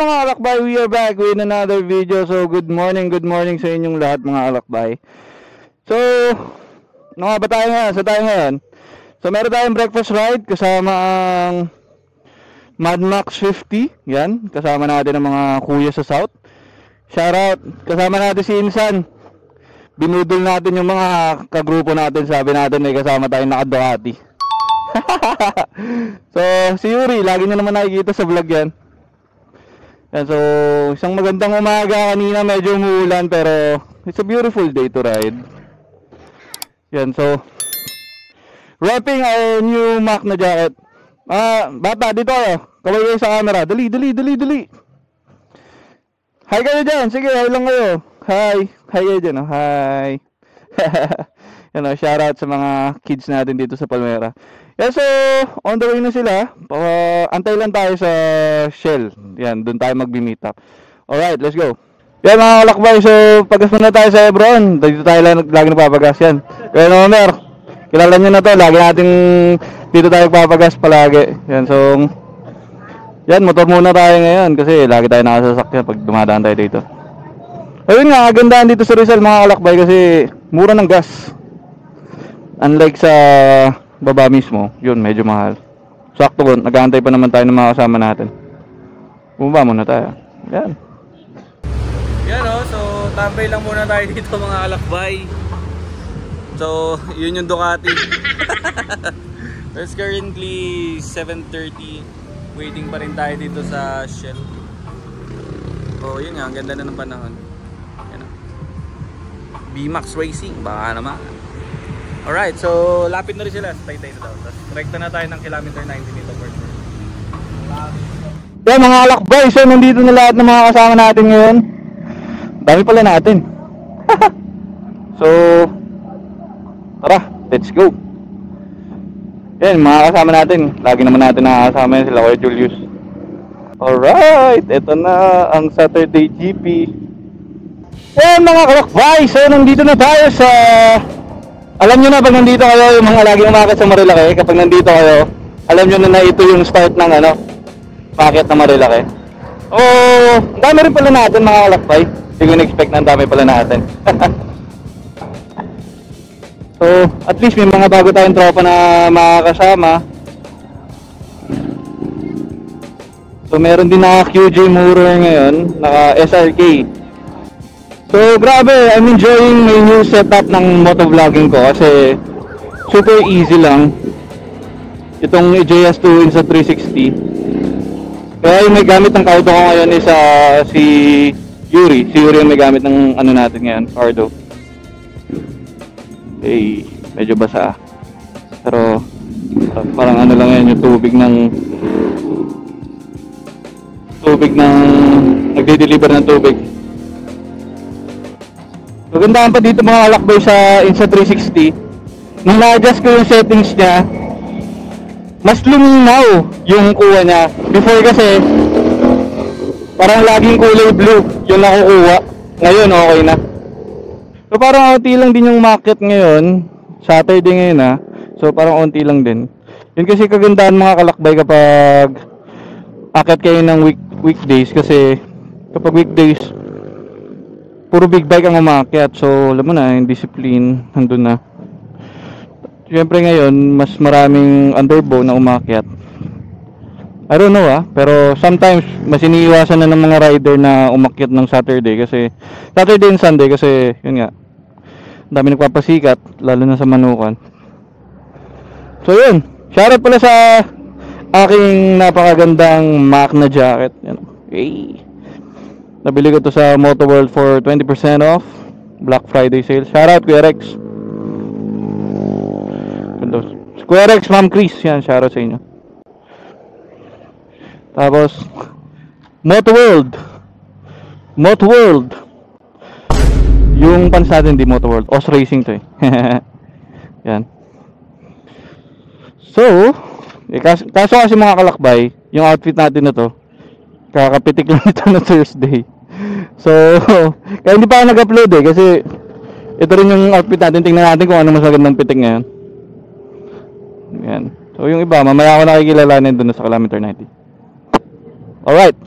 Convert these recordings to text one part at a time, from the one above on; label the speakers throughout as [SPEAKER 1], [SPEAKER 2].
[SPEAKER 1] mga alakbay, we are back with another video. So good morning sa inyong lahat mga alakbay. So, ano nga ba tayo ngayon? So meron tayong breakfast ride kasama ang Mad Max 50. Yan, kasama natin ang mga kuya sa South. Shoutout, kasama natin si Insan. Binudol natin yung mga kagrupo natin. Sabi natin may kasama tayong naka-Ducati. So, si Yuri, lagi nyo naman nakikita sa vlog yan. Yan, so, isang magandang umaga kanina, medyo umuulan pero it's a beautiful day to ride. Yan, so wrapping our new Mac na jacket. Bata, dito kayo. Kaway kayo sa camera. Dali. Hi kayo dyan. Sige, hi lang kayo. Hi kayo dyan. Oh. Hi. Yan, shoutout sa mga kids natin dito sa Palmera. Yeah, so, on the way na sila. Antay lang tayo sa Shell. Yan, doon tayo mag-meet up. Alright, let's go. Yan mga kalakbay, so pagas muna tayo sa Hebron. Dito tayo lagi napapagas yan. Kaya Nomer, kilala nyo na to. Lagi nating dito tayo papagas palagi. Yan, so yan, motor muna tayo ngayon. Kasi lagi tayo nakasasakyan pag dumadaan tayo dito. Ayun nga, agandaan dito sa Rizal mga kalakbay kasi mura ng gas. Unlike sa baba mismo, yun medyo mahal. Sakto ko, nag-aantay pa naman tayo ng mga kasama natin. Bumaba muna tayo. Yan.
[SPEAKER 2] Yan o, so tambay lang muna tayo dito mga alakbay. So, yun yung Ducati. It's currently 7:30. Waiting pa rin tayo dito sa Shell. Oh, yun nga, ang ganda na ng panahon. Yan o. B-Max Racing, baka naman. Alright, so lapit na rin sila sa Taytay na daw. Tapos rekta na tayo ng kilometer 90 dito for sure.
[SPEAKER 1] Yeah, mga alakbay, so nandito na lahat ng mga kasama natin ngayon. Dami pala natin. So, tara, let's go. Yan, mga kasama natin. Lagi naman natin nakakasama yan sila, Kuya Julius. Alright, eto na ang Saturday GP. Yan mga kalakbay, so nandito na tayo sa... Alam nyo na pag nandito kayo, yung mga laging umakit sa Marilaki, kapag nandito kayo, alam nyo na ito yung start ng packet na Marilaki. Oh, dami rin pala natin mga kalakbay. Hindi ko na-expect na dami pala natin. So, at least may mga bago tayong tropa na makakasama. So, meron din na QJ Moorer ngayon, naka SRK. So grabe, I'm enjoying my new setup ng motovlogging ko kasi super easy lang. Itong EJS2 Insta 360. Kaya yung may gamit ng kauto ko ngayon is si Yuri. Si Yuri yung may gamit ng ano natin ngayon, Cardo. Eh, medyo basa. Pero parang ano lang yan, yung tubig ng nagde-deliver ng tubig. Magandaan pa dito mga kalakbay sa Insta 360. Nung na-adjust ko yung settings niya, mas luminaw yung kuha niya. Before kasi parang laging kulay blue yung nakukuha. Ngayon okay na. So parang onti lang din yung market ngayon. Saturday ngayon So parang onti lang din. Yun kasi kagandaan mga kalakbay kapag akit kayo ng weekdays. Kasi kapag weekdays puro big bike ang umakyat, so alam mo na, yung discipline nandun na. Siyempre ngayon mas maraming underbow na umakyat. I don't know pero sometimes mas iniiwasan na ng mga rider na umakyat ng Saturday and Sunday kasi yun nga, dami nagpapasikat lalo na sa Manukan. So yun, shoutout pala sa aking napakagandang Mac na jacket. Hey, nabili ko to sa Moto World for 20% off Black Friday sale. Shoutout Kuya Rex. Kuya Rex, Ma'am Chris. Yan, shoutout sa inyo. Tapos Moto World yung pants natin, di Moto World, Os Racing to Yan. So kaso kasi mga kalakbay, yung outfit natin na to kakapitik lang ito na Thursday. So, kaya hindi pa ako nag-upload kasi ito rin yung outfit natin. Tingnan natin kung ano mas magandang pitik ngayon. Yan. So, yung iba, mamaya ako nakikilalanin doon sa kilometer 90. Alright.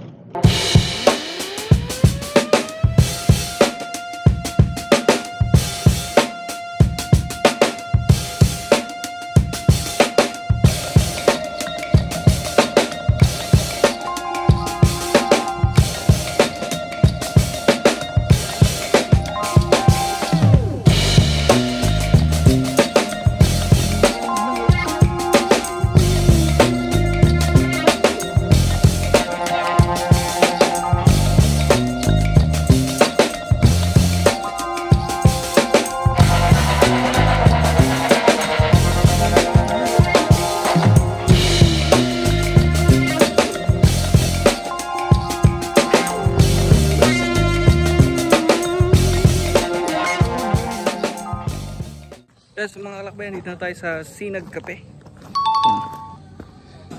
[SPEAKER 2] kalakbay, dito na tayo sa Sinag Cafe.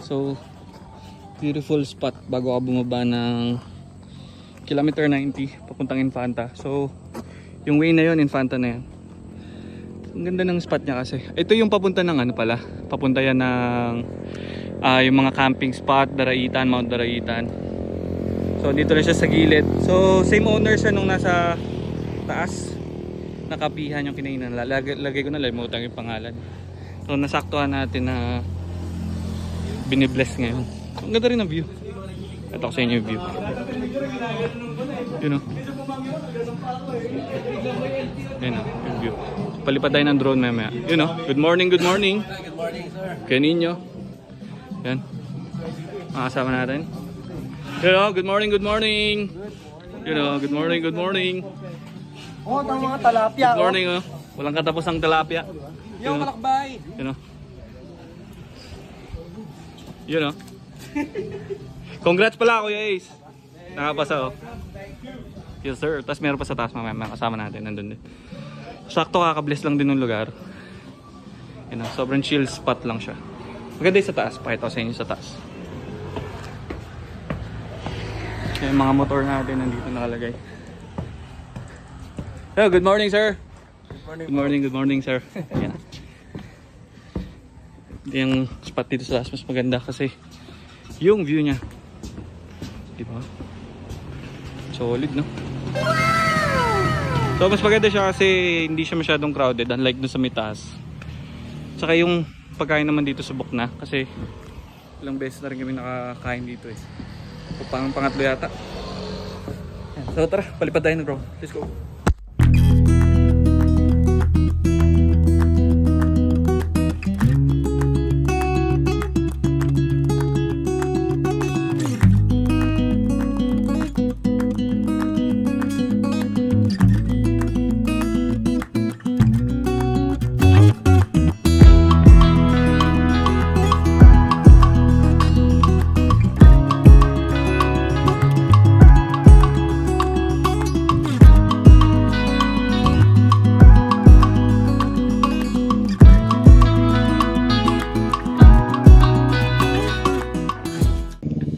[SPEAKER 2] So, beautiful spot bago ka bumaba ng kilometer 90 papuntang Infanta. So, yung way na yun, Infanta na yan. Ang ganda ng spot niya kasi. Ito yung papunta ng ano pala, papunta yan ng yung mga camping spot, Daraitan, Mount Daraitan. So, dito na siya sa gilid. So, same owner siya nung nasa taas. Nakapihan yung kinainan. Lagay ko na, limutan yung pangalan. So, nasaktuhan natin na binibless ngayon. Ang ganda rin ang view. Ito ko sa inyo yung view. Yun o. Yun o, yung view. Palipad tayo ng drone mamaya. Yun o. Good morning, good morning.
[SPEAKER 3] Good morning, sir.
[SPEAKER 2] Kaya ninyo. Yan. Mga kasama natin. Yun o, good morning, good morning. Yun o, good morning, good morning.
[SPEAKER 3] Oh, ang mga talapia.
[SPEAKER 2] Good morning o. Walang katapusang tilapia.
[SPEAKER 3] Yung kalakbay.
[SPEAKER 2] Yun o. Yun o. Congrats pala Kuya Ace. Nakapasa o. Yes sir. Tapos meron pa sa taas mamaya. Kasama natin. Nandun din. Sakto kakabless lang din ng lugar. Yun o. Sobrang chill spot lang siya. Maganda yung sa taas. Pakita ko sa inyo sa taas. Yung mga motor natin nandito nakalagay. Hello, good morning sir.
[SPEAKER 3] Good morning.
[SPEAKER 2] Good morning, good morning sir. Yan. Yung spot dito sa taas mas maganda kasi yung view niya. Diba? Solid, no? So mas maganda siya kasi hindi siya masyadong crowded unlike dun sa may taas. Saka yung pagkain naman dito subok na kasi ilang beses na rin kami nakakain dito eh. So pangatlo yata. Yan. So tara, palipad tayo ng bro. Let's go.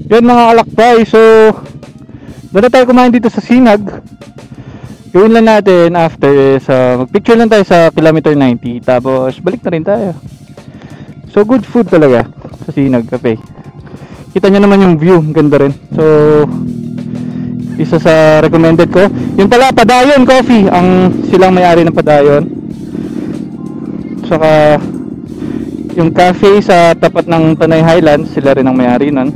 [SPEAKER 1] Yun mga kalakbay, so doon na tayo kumain dito sa Sinag. Gawin lang natin after is magpicture lang tayo sa kilometer 90 tapos balik na rin tayo. So good food talaga sa Sinag Cafe. Kita nyo naman yung view, ganda rin. So isa sa recommended ko. Yung pala Padayon Coffee, ang silang may-ari ng Padayon. Saka yung cafe sa tapat ng Tanay Highlands, sila rin ang may-ari nun.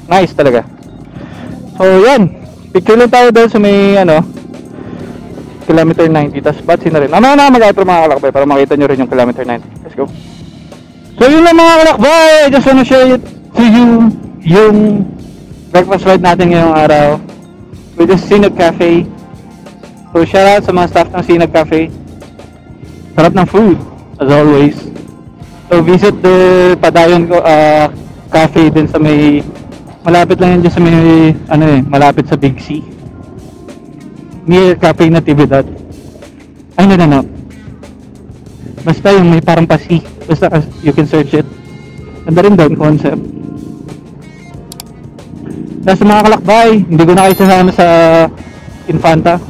[SPEAKER 1] Nice talaga. So yan, picture lang tayo doon sa may kilometer 90. Tapos batsi na rin. Mamaya na mag-outro mga kalakbay para makita nyo rin yung kilometer 90. Let's go. So yun lang mga kalakbay, I just wanna share it to you yung breakfast ride natin ngayong araw with the Sinag Cafe. So shout out sa mga staff ng Sinag Cafe. Sarap ng food as always. So visit the Padayon Cafe din sa may malapit lang yan dyan sa may malapit sa Big C near Cafe Natividad. Ay no. Basta yung may parang pasi. Basta you can search it. Ganda rin doon concept. Tapos mga kalakbay, hindi ko na kayo sasama sa Infanta.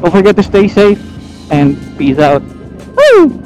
[SPEAKER 1] Don't forget to stay safe and peace out. Woo!